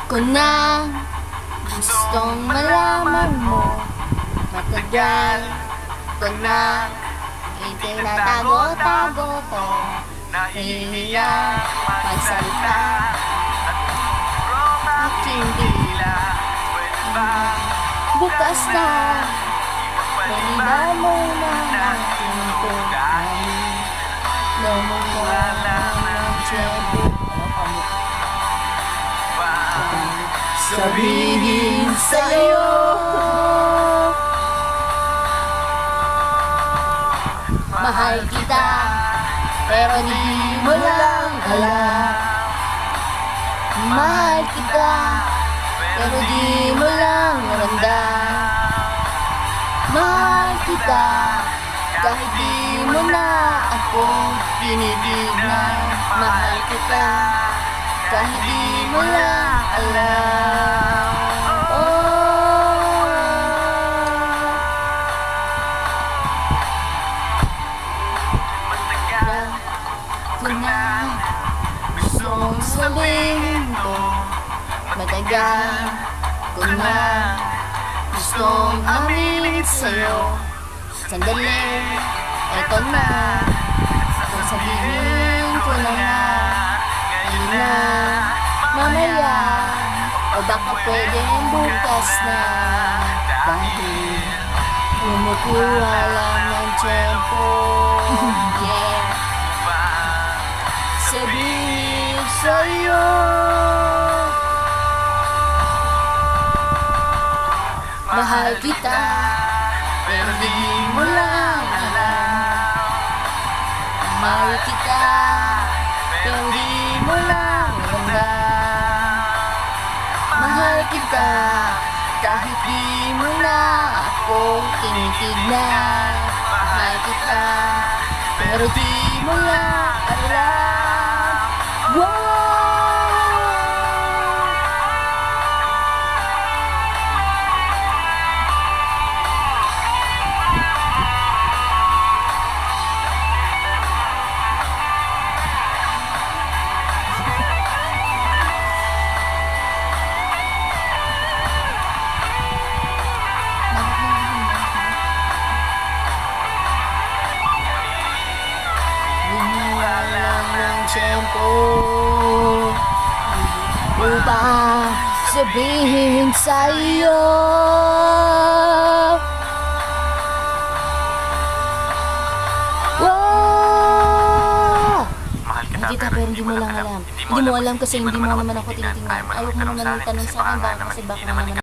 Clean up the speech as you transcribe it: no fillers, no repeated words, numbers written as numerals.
ko na gustong malaman mo. Matagal ko na itinatago-tago ko. Nahihiya magsalita aking dila. Bukas na Pwede mo na aking tungkain. Namumula ng tiyempo. Sabihin sa'yo mahal kita, pero di mo lang alam. Mahal kita, pero di mo lang ramdam. Mahal kita, kahit di mo na ako tinitignan. Mahal kita, kahit di mo lang alam. Ko na gustong sabihin ko, matagal ko na gustong aminin sa'yo. Sandali, eto na, kung sabihin ko na nga, ngayon na, mamaya, o baka pwedeng bukas na. Dahil kumukuha lang ng tiyempo. Yeah. Sabihin sa'yo mahal kita, pero di mo lang alam. Mahal kita, pero di mo lang ramdam. Mahal kita, kahit di mo na ako tinitignan. Mahal kita, pero di mo lang alam. Tiyempo upang sabihin sa'yo mahal kita, pero hindi mo lang alam. Hindi mo alam kasi hindi mo naman ako tinitingnan. Ayaw mo naman tanong sa akin kasi baka naman